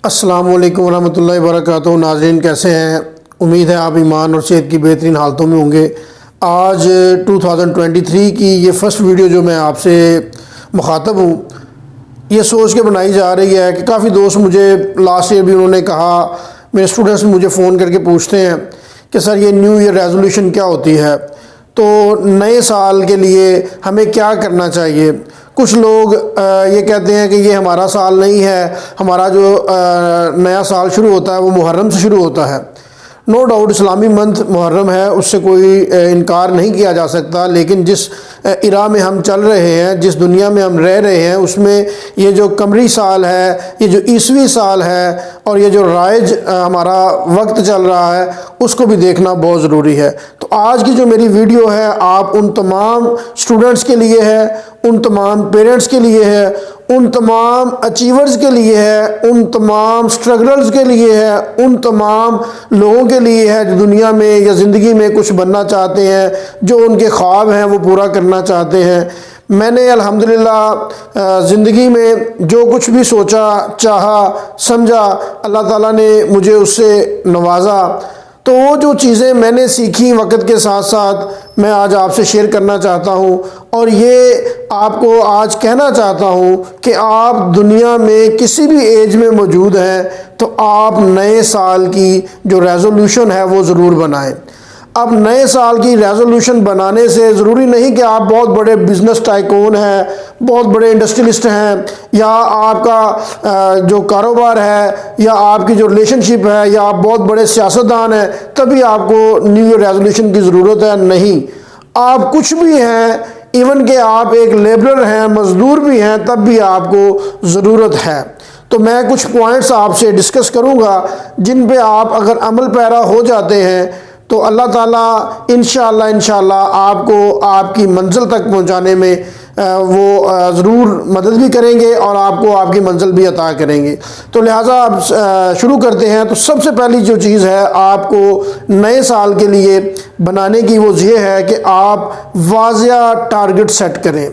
अस्सलामु अलैकुम वरहमतुल्लाहि वबरकातुहू। नाज़रीन कैसे हैं? उम्मीद है आप ईमान और सेहत की बेहतरीन हालतों में होंगे। आज 2023 की ये फ़र्स्ट वीडियो जो मैं आपसे मुखातब हूँ, ये सोच के बनाई जा रही है कि काफ़ी दोस्त मुझे लास्ट ईयर भी उन्होंने कहा, मेरे स्टूडेंट्स मुझे फ़ोन करके पूछते हैं कि सर ये न्यू ईयर रेजोल्यूशन क्या होती है, तो नए साल के लिए हमें क्या करना चाहिए। कुछ लोग ये कहते हैं कि ये हमारा साल नहीं है, हमारा जो नया साल शुरू होता है वो मुहर्रम से शुरू होता है। नो डाउट इस्लामी मंथ मुहर्रम है, उससे कोई इनकार नहीं किया जा सकता, लेकिन जिस इरा में हम चल रहे हैं, जिस दुनिया में हम रह रहे हैं, उसमें ये जो कमरी साल है, ये जो ईसवी साल है और ये जो राइज हमारा वक्त चल रहा है, उसको भी देखना बहुत ज़रूरी है। तो आज की जो मेरी वीडियो है आप उन तमाम स्टूडेंट्स के लिए है, उन तमाम पेरेंट्स के लिए है, उन तमाम अचीवर्स के लिए है, उन तमाम स्ट्रगलर्स के लिए है, उन तमाम लोगों के लिए है जो दुनिया में या ज़िंदगी में कुछ बनना चाहते हैं, जो उनके ख्वाब हैं वो पूरा करना चाहते हैं। मैंने अल्हम्दुलिल्लाह ज़िंदगी में जो कुछ भी सोचा, चाहा, समझा, अल्लाह ताला ने मुझे उससे नवाजा। तो वो जो चीज़ें मैंने सीखी वक्त के साथ साथ मैं आज आपसे शेयर करना चाहता हूँ, और ये आपको आज कहना चाहता हूँ कि आप दुनिया में किसी भी एज में मौजूद हैं तो आप नए साल की जो रेजोल्यूशन है वो ज़रूर बनाएं। अब नए साल की रेजोल्यूशन बनाने से ज़रूरी नहीं कि आप बहुत बड़े बिजनेस टाइकून हैं, बहुत बड़े इंडस्ट्रियलिस्ट हैं, या आपका जो कारोबार है या आपकी जो रिलेशनशिप है या आप बहुत बड़े सियासतदान हैं तभी आपको न्यू ईयर रेजोल्यूशन की ज़रूरत है। नहीं, आप कुछ भी हैं, इवन कि आप एक लेबरर हैं, मज़दूर भी हैं, तब भी आपको ज़रूरत है। तो मैं कुछ पॉइंट्स आपसे डिस्कस करूँगा जिन पे आप अगर अमल पैरा हो जाते हैं तो अल्लाह ताला इंशाअल्लाह आपको आपकी मंजिल तक पहुंचाने में वो ज़रूर मदद भी करेंगे और आपको आपकी मंजिल भी अता करेंगे। तो लिहाजा अब शुरू करते हैं। तो सबसे पहली जो चीज़ है आपको नए साल के लिए बनाने की वो ये है कि आप वाज़िया टारगेट सेट करें,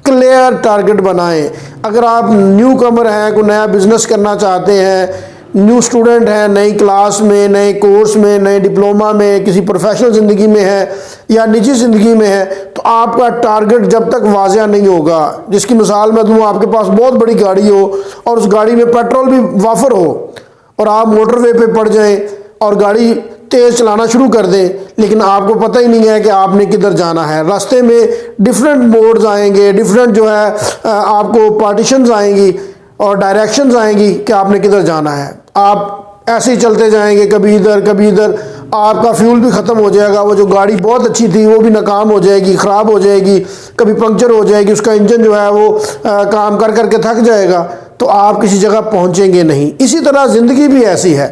क्लियर टारगेट बनाएं। अगर आप न्यू कमर हैं, कोई नया बिज़नेस करना चाहते हैं, न्यू स्टूडेंट है, नई क्लास में, नए कोर्स में, नए डिप्लोमा में, किसी प्रोफेशनल ज़िंदगी में है या निजी ज़िंदगी में है, तो आपका टारगेट जब तक वाज़िया नहीं होगा, जिसकी मिसाल मैं दूँ, आपके पास बहुत बड़ी गाड़ी हो और उस गाड़ी में पेट्रोल भी वाफर हो और आप मोटरवे पे पड़ जाएं और गाड़ी तेज़ चलाना शुरू कर दें, लेकिन आपको पता ही नहीं है कि आपने किधर जाना है। रास्ते में डिफरेंट मोड्स आएंगे, डिफरेंट जो है आपको पार्टीशंस आएंगी और डायरेक्शंस आएंगी कि आपने किधर जाना है। आप ऐसे ही चलते जाएंगे, कभी इधर कभी इधर, आपका फ्यूल भी ख़त्म हो जाएगा, वो जो गाड़ी बहुत अच्छी थी वो भी नाकाम हो जाएगी, ख़राब हो जाएगी, कभी पंक्चर हो जाएगी, उसका इंजन जो है वो काम कर करके थक जाएगा, तो आप किसी जगह पहुँचेंगे नहीं। इसी तरह ज़िंदगी भी ऐसी है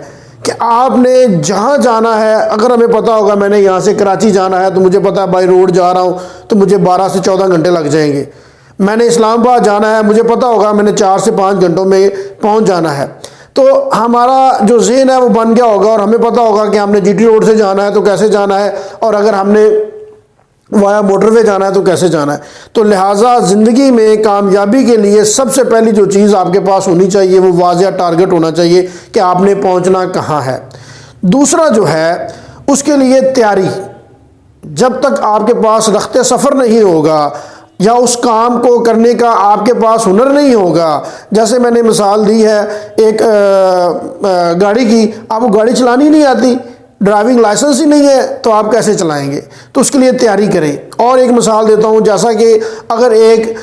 कि आपने जहाँ जाना है, अगर हमें पता होगा मैंने यहाँ से कराची जाना है तो मुझे पता है बाई रोड जा रहा हूँ तो मुझे 12 से 14 घंटे लग जाएंगे। मैंने इस्लामाबाद जाना है, मुझे पता होगा मैंने 4 से 5 घंटों में पहुंच जाना है। तो हमारा जो ज़हन है वो बन गया होगा और हमें पता होगा कि हमने जीटी रोड से जाना है तो कैसे जाना है, और अगर हमने वाया मोटरवे जाना है तो कैसे जाना है। तो लिहाजा ज़िंदगी में कामयाबी के लिए सबसे पहली जो चीज़ आपके पास होनी चाहिए वो वाज़िया टारगेट होना चाहिए कि आपने पहुँचना कहाँ है। दूसरा जो है उसके लिए तैयारी। जब तक आपके पास रख्ते सफ़र नहीं होगा या उस काम को करने का आपके पास हुनर नहीं होगा, जैसे मैंने मिसाल दी है एक गाड़ी की, आपको गाड़ी चलानी नहीं आती, ड्राइविंग लाइसेंस ही नहीं है, तो आप कैसे चलाएंगे? तो उसके लिए तैयारी करें। और एक मिसाल देता हूँ, जैसा कि अगर एक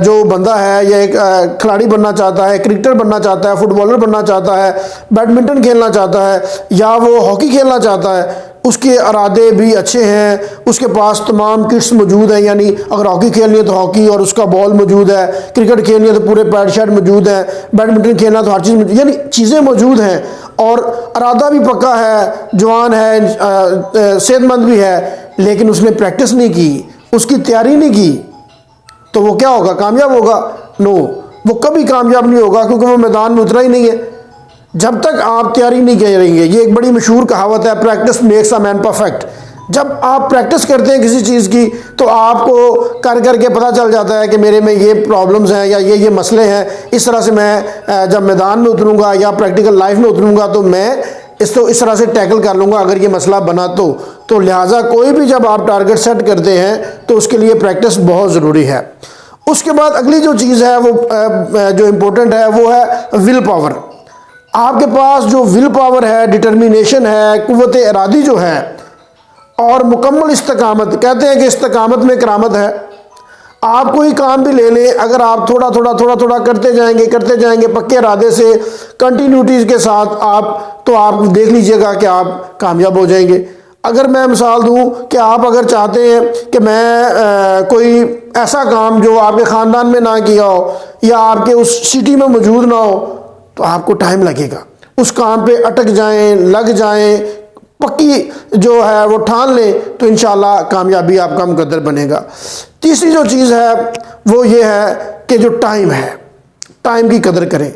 जो बंदा है या एक खिलाड़ी बनना चाहता है, क्रिकेटर बनना चाहता है, फुटबॉलर बनना चाहता है, बैडमिंटन खेलना चाहता है या वो हॉकी खेलना चाहता है, उसके इरादे भी अच्छे हैं, उसके पास तमाम किट्स मौजूद हैं, यानी अगर हॉकी खेलनी है तो हॉकी और उसका बॉल मौजूद है, क्रिकेट खेलनी है तो पूरे पैड शर्ट मौजूद है, बैडमिंटन खेलना तो हर चीज़ मौजूद, यानी चीज़ें मौजूद हैं और इरादा भी पक्का है, जवान है, सेहतमंद भी है, लेकिन उसने प्रैक्टिस नहीं की, उसकी तैयारी नहीं की, तो वो क्या होगा? कामयाब होगा? नो, वो कभी कामयाब नहीं होगा, क्योंकि वो मैदान में उतरा ही नहीं है जब तक आप तैयारी नहीं करेंगे। ये एक बड़ी मशहूर कहावत है, practice makes a man perfect. जब आप प्रैक्टिस करते हैं किसी चीज़ की तो आपको कर करके पता चल जाता है कि मेरे में ये प्रॉब्लम्स हैं या ये मसले हैं। इस तरह से मैं जब मैदान में उतरूँगा या प्रैक्टिकल लाइफ में उतरूँगा तो मैं इसको इस तरह से टैकल कर लूँगा अगर ये मसला बना तो लिहाजा कोई भी जब आप टारगेट सेट करते हैं तो उसके लिए प्रैक्टिस बहुत ज़रूरी है। उसके बाद अगली जो चीज़ है वो जो इम्पोर्टेंट है वो है विल पावर। आपके पास जो विल पावर है, डिटर्मिनेशन है, कुव्वत इरादी जो है और मुकम्मल इस्तकामत, कहते हैं कि इस्तकामत में करामत है। आप कोई काम भी ले लें, अगर आप थोड़ा थोड़ा करते जाएंगे पक्के इरादे से, कंटिन्यूटी के साथ आप देख लीजिएगा कि आप कामयाब हो जाएंगे। अगर मैं मिसाल दूं कि आप अगर चाहते हैं कि मैं कोई ऐसा काम जो आपके ख़ानदान में ना किया हो या आपके उस सिटी में मौजूद ना हो तो आपको टाइम लगेगा। उस काम पे अटक जाएं, लग जाएं, पक्की जो है वो ठान लें तो इंशाल्लाह कामयाबी आपका मुकद्दर बनेगा। तीसरी जो चीज़ है वो ये है कि जो टाइम है, टाइम की कदर करें।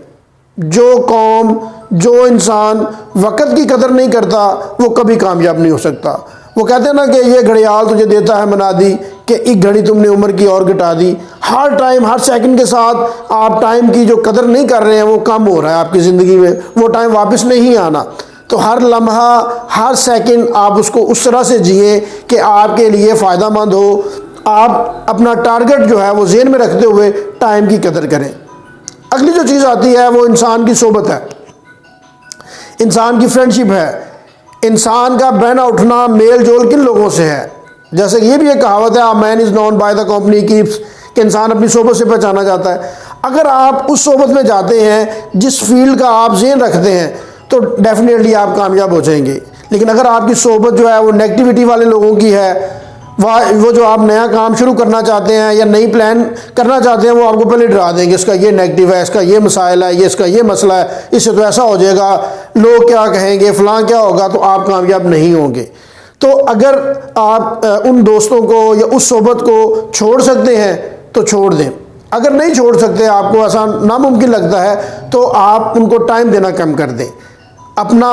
जो कौम, जो इंसान वक़्त की कदर नहीं करता वो कभी कामयाब नहीं हो सकता। वो कहते हैं ना कि ये घड़ियाल तुझे देता है मनादी कि एक घड़ी तुमने उम्र की और घटा दी। हर टाइम, हर सेकंड के साथ आप टाइम की जो कदर नहीं कर रहे हैं वो कम हो रहा है आपकी ज़िंदगी में, वो टाइम वापस नहीं आना। तो हर लम्हा, हर सेकंड आप उसको उस तरह से जिए कि आपके लिए फ़ायदा मंद हो। आप अपना टारगेट जो है वो ज़हन में रखते हुए टाइम की कदर करें। अगली जो चीज़ आती है वो इंसान की सोबत है, इंसान की फ्रेंडशिप है। इंसान का बहना उठना, मेल जोल किन लोगों से है। जैसे ये भी एक कहावत है, man is known by the company keeps, कि इंसान अपनी सोबत से पहचाना जाता है। अगर आप उस सोबत में जाते हैं जिस फील्ड का आप ज़हन रखते हैं तो डेफिनेटली आप कामयाब हो जाएंगे। लेकिन अगर आपकी सोबत जो है वो नेगेटिविटी वाले लोगों की है, वो जो आप नया काम शुरू करना चाहते हैं या नई प्लान करना चाहते हैं वो आपको पहले डरा देंगे, इसका ये नेगेटिव है, इसका ये मसाइल है, ये इसका ये मसला है, इससे तो ऐसा हो जाएगा, लोग क्या कहेंगे, फ़लाँ क्या होगा, तो आप कामयाब नहीं होंगे। तो अगर आप उन दोस्तों को या उस सोबत को छोड़ सकते हैं तो छोड़ दें। अगर नहीं छोड़ सकते, आपको ऐसा नामुमकिन लगता है तो आप उनको टाइम देना कम कर दें। अपना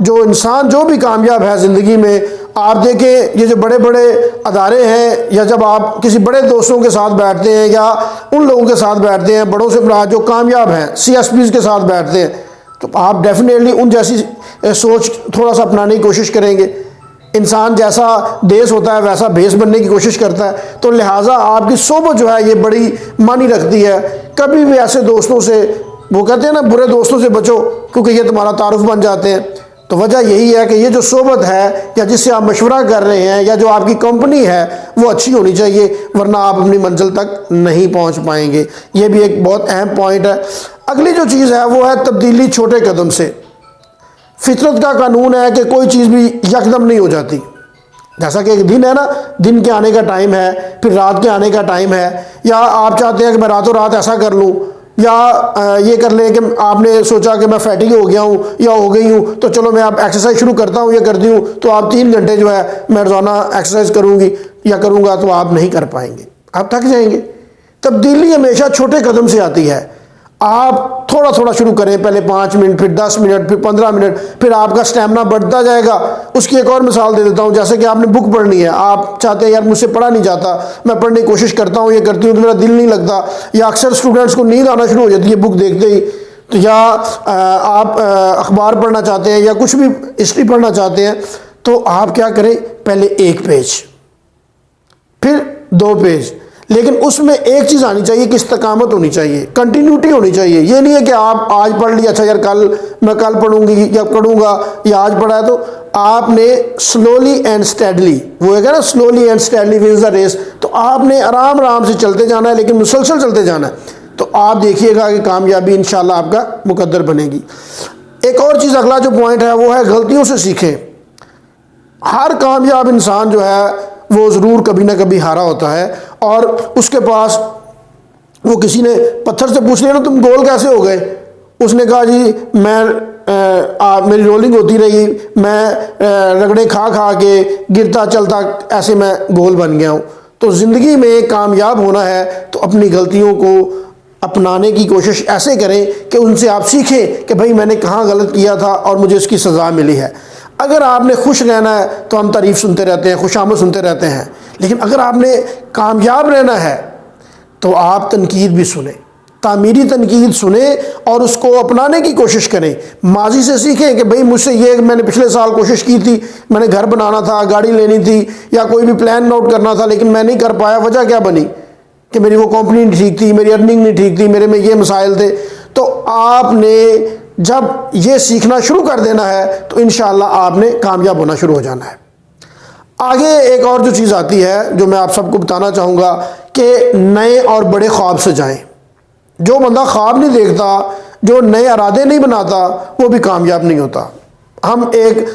जो इंसान जो भी कामयाब है ज़िंदगी में, आप देखें ये जो बड़े बड़े अदारे हैं या जब आप किसी बड़े दोस्तों के साथ बैठते हैं या उन लोगों के साथ बैठते हैं, बड़ों से बड़ा जो कामयाब हैं, CSPs के साथ बैठते हैं, तो आप डेफिनेटली उन जैसी सोच थोड़ा सा अपनाने की कोशिश करेंगे। इंसान जैसा देश होता है वैसा भेष बनने की कोशिश करता है। तो लिहाजा आपकी सोबत जो है ये बड़ी मानी रखती है। कभी भी ऐसे दोस्तों से, वो कहते हैं ना, बुरे दोस्तों से बचो क्योंकि ये तुम्हारा तारुफ बन जाते हैं। तो वजह यही है कि ये जो सोबत है या जिससे आप मशवरा कर रहे हैं या जो आपकी कंपनी है वो अच्छी होनी चाहिए, वरना आप अपनी मंजिल तक नहीं पहुंच पाएंगे। ये भी एक बहुत अहम पॉइंट है। अगली जो चीज़ है वो है तब्दीली छोटे कदम से। फितरत का कानून है कि कोई चीज़ भी यकदम नहीं हो जाती। जैसा कि एक दिन है ना, दिन के आने का टाइम है, फिर रात के आने का टाइम है, या आप चाहते हैं कि मैं रातों रात ऐसा कर लूँ, या ये कर लें कि आपने सोचा कि मैं फैटिक हो गया हूँ या हो गई हूँ तो चलो मैं आप एक्सरसाइज शुरू करता हूँ या करती हूँ, तो आप 3 घंटे जो है मैं रोज़ाना एक्सरसाइज करूँगी या करूँगा, तो आप नहीं कर पाएंगे, आप थक जाएंगे। तब्दीली हमेशा छोटे कदम से आती है। आप थोड़ा थोड़ा शुरू करें, पहले 5 मिनट, फिर 10 मिनट, फिर 15 मिनट, फिर आपका स्टैमिना बढ़ता जाएगा। उसकी एक और मिसाल दे देता हूँ। जैसे कि आपने बुक पढ़नी है, आप चाहते हैं यार मुझसे पढ़ा नहीं जाता, मैं पढ़ने की कोशिश करता हूँ, ये करती हूँ तो मेरा दिल नहीं लगता, या अक्सर स्टूडेंट्स को नींद आना शुरू हो जाती है बुक देखते ही। तो या आप अखबार पढ़ना चाहते हैं या कुछ भी हिस्ट्री पढ़ना चाहते हैं, तो आप क्या करें, पहले 1 पेज, फिर 2 पेज, लेकिन उसमें एक चीज़ आनी चाहिए कि इस्तकामत होनी चाहिए, कंटिन्यूटी होनी चाहिए। ये नहीं है कि आप आज पढ़ लिया, अच्छा यार मैं कल पढ़ूंगी या पढ़ूंगा, या आज पढ़ा है, तो आपने स्लोली एंड स्टेडली, वो है ना, slowly and steadily wins the race, तो आपने आराम आराम से चलते जाना है, लेकिन मुसलसल चलते जाना है। तो आप देखिएगा कि कामयाबी इंशाल्लाह आपका मुकद्दर बनेगी। एक और चीज़, अगला जो पॉइंट है वो है गलतियों से सीखें। हर कामयाब इंसान जो है वो ज़रूर कभी ना कभी हारा होता है, और उसके पास वो किसी ने पत्थर से पूछ लिया ना तुम गोल कैसे हो गए, उसने कहा जी मेरी रोलिंग होती रही, मैं रगड़े खा खा के गिरता चलता ऐसे मैं गोल बन गया हूँ। तो ज़िंदगी में कामयाब होना है तो अपनी गलतियों को अपनाने की कोशिश ऐसे करें कि उनसे आप सीखें कि भाई मैंने कहाँ गलत किया था और मुझे इसकी सज़ा मिली है। अगर आपने खुश रहना है तो हम तारीफ़ सुनते रहते हैं, खुशामद सुनते रहते हैं, लेकिन अगर आपने कामयाब रहना है तो आप तनकीद भी सुने, तामीरी तनकीद सुने और उसको अपनाने की कोशिश करें। माजी से सीखें कि भाई मुझसे ये मैंने पिछले साल कोशिश की थी, मैंने घर बनाना था, गाड़ी लेनी थी या कोई भी प्लान नोट करना था, लेकिन मैं नहीं कर पाया। वजह क्या बनी कि मेरी वो कंपनी नहीं ठीक थी, मेरी अर्निंग नहीं ठीक थी, मेरे में ये मसाइल थे। तो आपने जब ये सीखना शुरू कर देना है तो इंशाअल्लाह आपने कामयाब होना शुरू हो जाना है। आगे एक और जो चीज़ आती है जो मैं आप सबको बताना चाहूँगा कि नए और बड़े ख्वाब से जाएं। जो बंदा ख्वाब नहीं देखता, जो नए इरादे नहीं बनाता, वो भी कामयाब नहीं होता। हम एक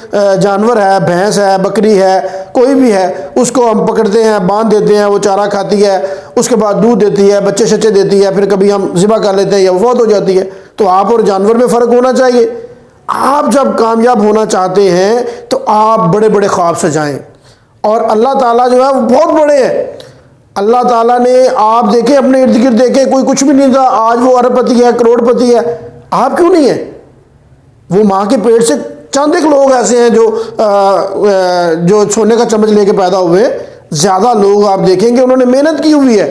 जानवर है, भैंस है, बकरी है, कोई भी है, उसको हम पकड़ते हैं, बांध देते हैं, वो चारा खाती है, उसके बाद दूध देती है, बच्चे शच्चे देती है, फिर कभी हम ज़िबा कर लेते हैं या वफात हो जाती है। तो आप और जानवर में फ़र्क होना चाहिए। आप जब कामयाब होना चाहते हैं तो आप बड़े बड़े ख्वाब से जाएं। और अल्लाह ताला जो है वो बहुत बड़े हैं। अल्लाह ताला ने, आप देखें अपने इर्द गिर्द देखें, कोई कुछ भी नहीं था, आज वो अरबपति है, करोड़पति है। आप क्यों नहीं है? वो माँ के पेट से चंद एक लोग ऐसे हैं जो सोने का चम्मच लेके पैदा हुए। ज़्यादा लोग आप देखेंगे उन्होंने मेहनत की हुई है।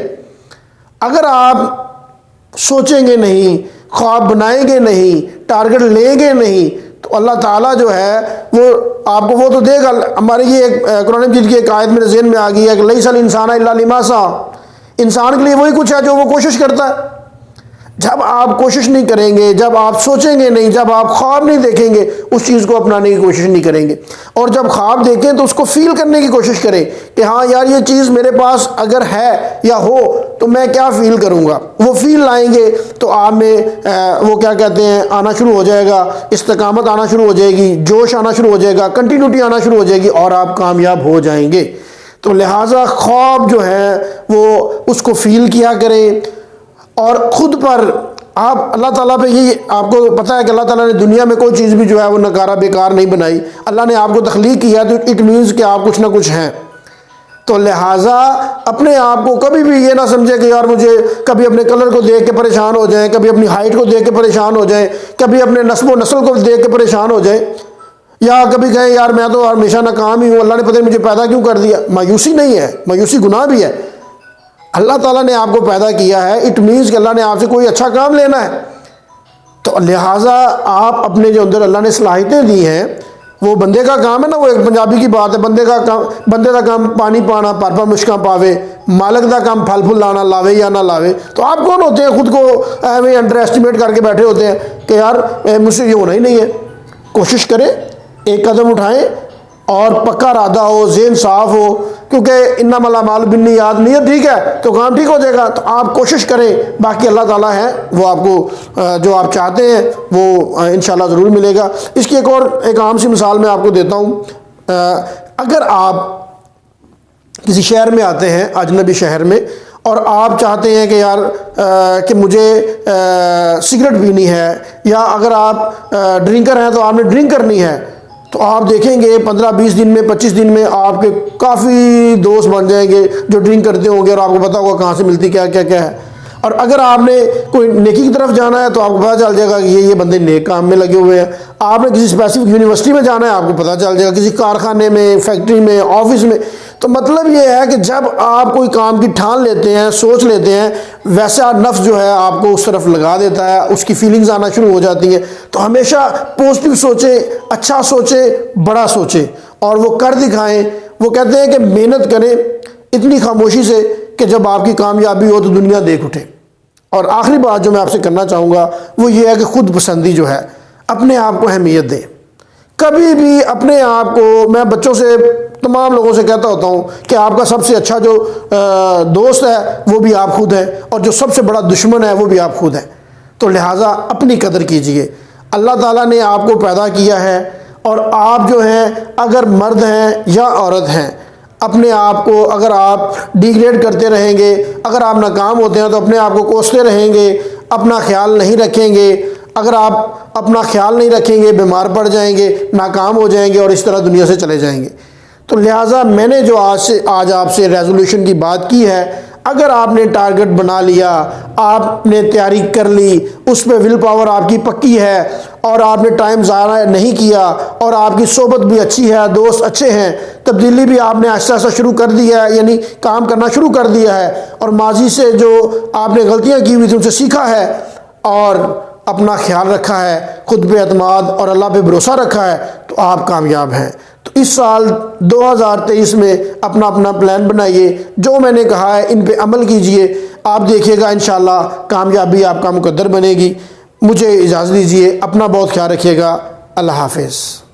अगर आप सोचेंगे नहीं, ख्वाब बनाएंगे नहीं, टारगेट लेंगे नहीं, तो अल्लाह ताला जो है वो आपको वो तो देगा। हमारे ये एक कुरान मजीद की एक आयत मेरे ज़हन में आ गई है कि लैसल इंसान इल्ला लिमा सा, इंसान के लिए वही कुछ है जो वो कोशिश करता है। जब आप कोशिश नहीं करेंगे, जब आप सोचेंगे नहीं, जब आप ख्वाब नहीं देखेंगे, उस चीज़ को अपनाने की कोशिश नहीं करेंगे। और जब ख्वाब देखें तो उसको फील करने की कोशिश करें कि हाँ यार ये चीज़ मेरे पास अगर है या हो तो मैं क्या फ़ील करूँगा। वो फील लाएंगे तो आप में वो क्या कहते हैं आना शुरू हो जाएगा, इस्तिकामत आना शुरू हो जाएगी, जोश आना शुरू हो जाएगा, कंटिन्यूटी आना शुरू हो जाएगी और आप कामयाब हो जाएंगे। तो लिहाजा ख्वाब जो है वो उसको फील किया करें। और ख़ुद पर आप अल्लाह ताला पे ये आपको पता है कि अल्लाह ताला ने दुनिया में कोई चीज़ भी जो है वो नकारा बेकार नहीं बनाई। अल्लाह ने आपको तख्लीक किया तो इट मीन्स कि आप कुछ ना कुछ हैं। तो लिहाजा अपने आप को कभी भी ये ना समझे कि यार मुझे कभी अपने कलर को देख के परेशान हो जाए, कभी अपनी हाइट को देख के परेशान हो जाए, कभी अपने नस्ब नस्ल को देख के परेशान हो जाए, या कभी कहें यार मैं तो हमेशा नाकाम ही हूँ, अल्लाह ने पता नहीं मुझे पैदा क्यों कर दिया। मायूसी नहीं है, मायूसी गुनाह भी है। अल्लाह ताला ने आपको पैदा किया है, इट मीन्स कि अल्लाह ने आपसे कोई अच्छा काम लेना है। तो लिहाजा आप अपने जो अंदर अल्लाह ने सलाहियतें दी हैं, वो बंदे का काम है ना। वो एक पंजाबी की बात है, बंदे का काम पानी पाना पर मुश्किल पावे, मालिक का काम फल फूल लाना, लावे या ना लावे। तो आप कौन होते हैं खुद को एवं अंडर एस्टिमेट करके बैठे होते हैं कि यार मुझसे ये होना ही नहीं है। कोशिश करें, एक कदम उठाएं और पक्का इरादा हो, ज़हन साफ हो, क्योंकि इन्नमल अमालु बिन्नियात, नीयत ठीक है तो काम ठीक हो जाएगा। तो आप कोशिश करें, बाकी अल्लाह ताला है वो आपको जो आप चाहते हैं वो इंशाल्लाह ज़रूर मिलेगा। इसकी एक आम सी मिसाल मैं आपको देता हूँ। अगर आप किसी शहर में आते हैं, अजनबी शहर में, और आप चाहते हैं कि यार कि मुझे सिगरेट पीनी है, या अगर आप ड्रिंकर हैं तो आपने ड्रिंक करनी है, तो आप देखेंगे 15-20 दिन में, 25 दिन में आपके काफ़ी दोस्त बन जाएंगे जो ड्रिंक करते होंगे और आपको पता होगा कहाँ से मिलती क्या क्या क्या है। और अगर आपने कोई नेकी की तरफ जाना है तो आपको पता चल जाएगा कि ये बंदे नेक काम में लगे हुए हैं। आपने किसी स्पेसिफिक यूनिवर्सिटी में जाना है, आपको पता चल जाएगा, किसी कारखाने में, फैक्ट्री में, ऑफिस में। तो मतलब ये है कि जब आप कोई काम की ठान लेते हैं, सोच लेते हैं, वैसा नफ्स जो है आपको उस तरफ लगा देता है, उसकी फीलिंग्स आना शुरू हो जाती हैं। तो हमेशा पॉजिटिव सोचें, अच्छा सोचें, बड़ा सोचें और वो कर दिखाएं। वो कहते हैं कि मेहनत करें इतनी खामोशी से कि जब आपकी कामयाबी हो तो दुनिया देख उठे। और आखिरी बात जो मैं आपसे करना चाहूँगा वो ये है कि खुद पसंदी जो है, अपने आप को अहमियत दें। कभी भी अपने आप को, मैं बच्चों से, तमाम लोगों से कहता होता हूँ कि आपका सबसे अच्छा जो दोस्त है वो भी आप खुद हैं, और जो सबसे बड़ा दुश्मन है वो भी आप खुद हैं। तो लिहाजा अपनी कदर कीजिए। अल्लाह ताला ने आपको पैदा किया है, और आप जो हैं, अगर मर्द हैं या औरत हैं, अपने आप को अगर आप डिग्रेड करते रहेंगे, अगर आप नाकाम होते हैं तो अपने आप को कोसते रहेंगे, अपना ख्याल नहीं रखेंगे। अगर आप अपना ख्याल नहीं रखेंगे, बीमार पड़ जाएंगे, नाकाम हो जाएंगे और इस तरह दुनिया से चले जाएंगे। तो लिहाजा मैंने जो आज आपसे रेजोल्यूशन की बात की है, अगर आपने टारगेट बना लिया, आपने तैयारी कर ली, उस पर विल पावर आपकी पक्की है और आपने टाइम ज़ाया नहीं किया और आपकी सोबत भी अच्छी है, दोस्त अच्छे हैं, तब्दीली भी आपने आहिस्ता आहिस्ता शुरू कर दिया है, यानी काम करना शुरू कर दिया है और माजी से जो आपने गलतियां की हुई थी उनसे सीखा है और अपना ख्याल रखा है, खुद पे एतमाद और अल्लाह पे भरोसा रखा है, तो आप कामयाब हैं। तो इस साल 2023 में अपना अपना प्लान बनाइए, जो मैंने कहा है इन पे अमल कीजिए, आप देखिएगा इंशाल्लाह कामयाबी आपका मुकद्दर बनेगी। मुझे इजाज़त दीजिए, अपना बहुत ख्याल रखिएगा। अल्लाह हाफिज़।